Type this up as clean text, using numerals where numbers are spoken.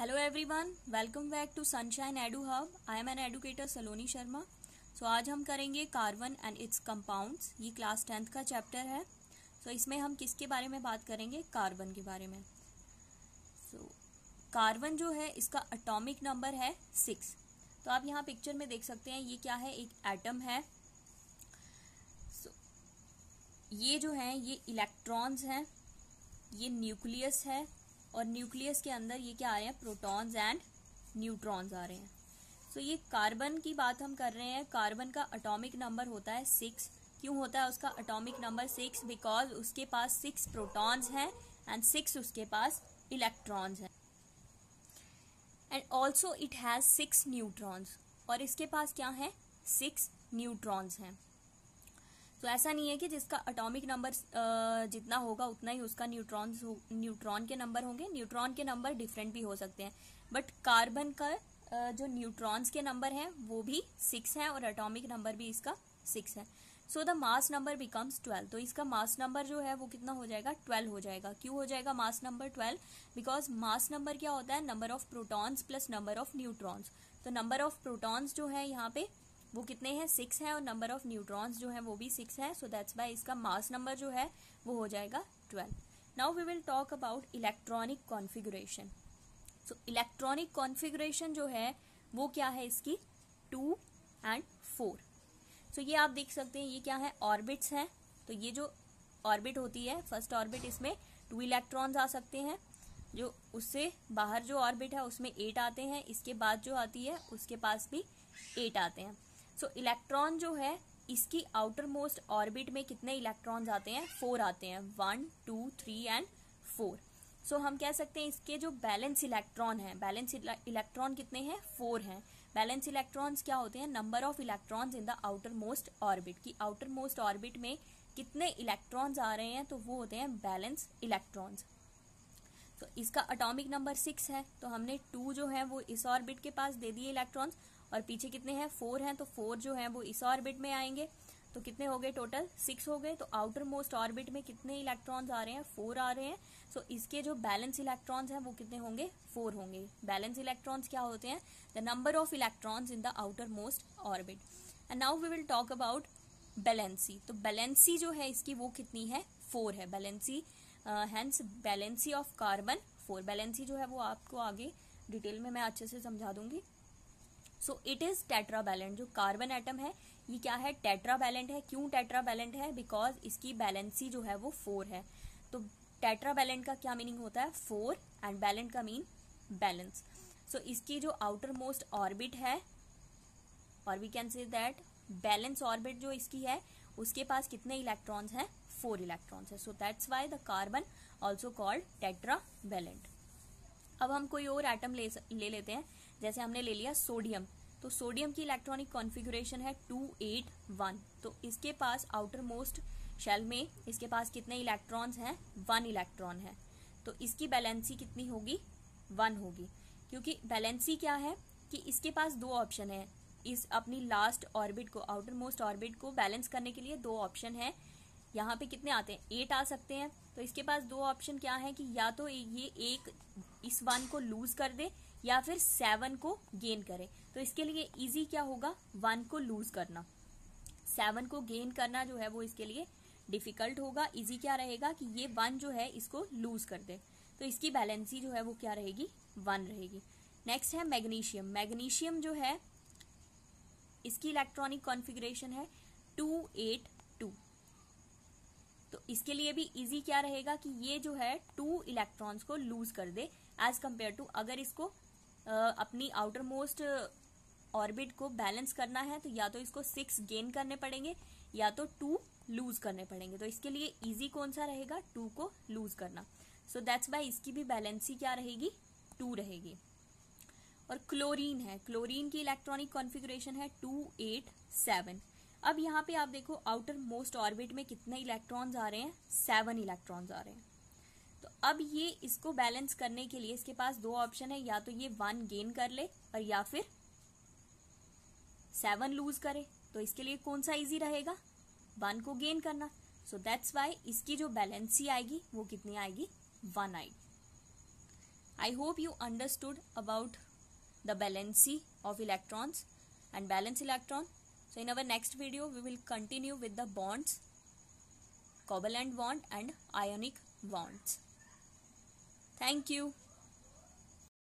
Hello everyone, welcome back to sunshine edu hub. I am an educator Saloni Sharma. So आज हम करेंगे carbon and its compounds. ये class 10th का chapter है। इसमें हम किसके बारे में बात करेंगे? कार्बन के बारे में। कार्बन जो है इसका एटॉमिक नंबर है 6। तो आप यहाँ पिक्चर में देख सकते हैं, ये क्या है? एक एटम है। ये जो है ये इलेक्ट्रॉन्स हैं, ये न्यूक्लियस है और न्यूक्लियस के अंदर ये क्या आ रहे हैं? प्रोटॉन्स एंड न्यूट्रॉन्स आ रहे हैं। ये कार्बन की बात हम कर रहे हैं। कार्बन का एटॉमिक नंबर होता है 6। क्यों होता है उसका एटॉमिक नंबर 6? बिकॉज उसके पास 6 प्रोटॉन्स हैं एंड 6 उसके पास इलेक्ट्रॉन्स हैं। And also it has 6 neutrons, और इसके पास क्या है? 6 न्यूट्रॉन्स हैं। तो ऐसा नहीं है कि जिसका एटॉमिक नंबर जितना होगा उतना ही उसका न्यूट्रॉन के नंबर होंगे। न्यूट्रॉन के नंबर डिफरेंट भी हो सकते हैं, बट कार्बन का जो न्यूट्रॉन्स के नंबर हैं वो भी 6 हैं और एटॉमिक नंबर भी इसका 6 है। So the mass number becomes 12। तो इसका मास नंबर जो है वो कितना हो जाएगा? 12 हो जाएगा। क्यों हो जाएगा mass number 12? Because mass number क्या होता है? Number of protons plus number of neutrons. तो नंबर ऑफ प्रोटॉन्स जो है यहाँ पे वो कितने हैं? 6 है, और नंबर ऑफ न्यूट्रॉन्स जो है वो भी 6 है। सो दैट्स वाई इसका मास नंबर जो है वो हो जाएगा 12। Now we will talk about electronic configuration. So electronic configuration जो है वो क्या है इसकी? 2 and 4। सो ये आप देख सकते हैं, ये क्या है? ऑर्बिट्स हैं। तो ये जो ऑर्बिट होती है, फर्स्ट ऑर्बिट, इसमें 2 इलेक्ट्रॉन्स आ सकते हैं। जो उससे बाहर जो ऑर्बिट है उसमें 8 आते हैं। इसके बाद जो आती है उसके पास भी 8 आते हैं। इलेक्ट्रॉन जो है इसकी आउटर मोस्ट ऑर्बिट में कितने इलेक्ट्रॉन्स आते हैं? 4 आते हैं। 1, 2, 3 एंड 4। हम कह सकते हैं इसके जो बैलेंस इलेक्ट्रॉन है, बैलेंस इलेक्ट्रॉन कितने हैं? 4 हैं। बैलेंस इलेक्ट्रॉन्स क्या होते हैं? Number of electrons in the outermost orbit. की आउटर मोस्ट ऑर्बिट में कितने इलेक्ट्रॉन्स आ रहे हैं, तो वो होते हैं बैलेंस इलेक्ट्रॉन्स। इसका एटॉमिक नंबर 6 है, तो हमने 2 जो है वो इस ऑर्बिट के पास दे दिए इलेक्ट्रॉन्स, और पीछे कितने हैं? 4 हैं। तो 4 जो है वो इस ऑर्बिट में आएंगे। तो कितने हो गए? टोटल 6 हो गए। तो आउटर मोस्ट ऑर्बिट में कितने इलेक्ट्रॉन्स आ रहे हैं? 4 आ रहे हैं। इसके जो बैलेंस इलेक्ट्रॉन्स हैं वो कितने होंगे? 4 होंगे। बैलेंस इलेक्ट्रॉन्स क्या होते हैं? The number of electrons in the outermost orbit. And now we will talk about valency. तो बैलेंसी जो है इसकी वो कितनी है? 4 है। Valency hence valency of carbon 4। Valency जो है वो आपको आगे डिटेल में मैं अच्छे से समझा दूंगी। It is tetravalent. जो कार्बन एटम है ये क्या है? टेट्रावैलेंट है। क्यों टेट्रावैलेंट है? बिकॉज इसकी बैलेंसी जो है वो 4 है। तो टेट्रावैलेंट का क्या मीनिंग होता है? 4, एंड वैलेंट का मीन बैलेंस। इसकी जो आउटर मोस्ट ऑर्बिट है, और we can say that valence orbit जो इसकी है उसके पास कितने इलेक्ट्रॉन्स हैं? 4 इलेक्ट्रॉन्स है। So that's why the carbon also called tetravalent. अब हम कोई और एटम ले लेते हैं। जैसे हमने ले लिया सोडियम। तो सोडियम की इलेक्ट्रॉनिक कॉन्फ़िगरेशन है 2, 8, 1। तो इसके पास आउटर मोस्ट शेल में इसके पास कितने इलेक्ट्रॉन्स हैं? 1 इलेक्ट्रॉन है। तो इसकी बैलेंसी कितनी होगी? 1 होगी। क्योंकि बैलेंसी क्या है कि इसके पास 2 ऑप्शन है। इस अपनी लास्ट ऑर्बिट को, आउटर मोस्ट ऑर्बिट को बैलेंस करने के लिए 2 ऑप्शन है। यहाँ पे कितने आते हैं? 8 आ सकते हैं। तो इसके पास 2 ऑप्शन क्या है कि या तो ये एक इस 1 को लूज कर दे या फिर 7 को गेन करे। तो इसके लिए इजी क्या होगा? 1 को लूज करना। 7 को गेन करना जो है वो इसके लिए डिफिकल्ट होगा। इजी क्या रहेगा कि ये 1 जो है इसको लूज कर दे। तो इसकी बैलेंसी जो है वो क्या रहेगी? 1 रहेगी। नेक्स्ट है मैग्नीशियम। मैग्नीशियम जो है इसकी इलेक्ट्रॉनिक कॉन्फ़िगरेशन है 2, 8, 2। तो इसके लिए भी इजी क्या रहेगा कि ये जो है 2 इलेक्ट्रॉन्स को लूज कर दे, एज कंपेयर टू अगर इसको अपनी आउटर मोस्ट ऑर्बिट को बैलेंस करना है तो या तो इसको 6 गेन करने पड़ेंगे या तो 2 लूज करने पड़ेंगे। तो इसके लिए इजी कौन सा रहेगा? 2 को लूज करना। सो दैट्स वाई इसकी भी बैलेंसी क्या रहेगी? 2 रहेगी। और क्लोरीन है। क्लोरीन की इलेक्ट्रॉनिक कॉन्फ़िगरेशन है 2, 8, 7। अब यहाँ पे आप देखो आउटर मोस्ट ऑर्बिट में कितने इलेक्ट्रॉन्स आ रहे हैं? 7 इलेक्ट्रॉन्स आ रहे हैं। तो अब ये इसको बैलेंस करने के लिए इसके पास 2 ऑप्शन है। या तो ये 1 गेन कर ले और या फिर 7 लूज करे। तो इसके लिए कौन सा इजी रहेगा? 1 को गेन करना। सो दैट्स वाई इसकी जो बैलेंसी आएगी वो कितनी आएगी? 1 आएगी। I hope you understood about the valency of electrons and valence electron. So in our next video we will continue with the bonds, covalent bond and ionic bonds. Thank you.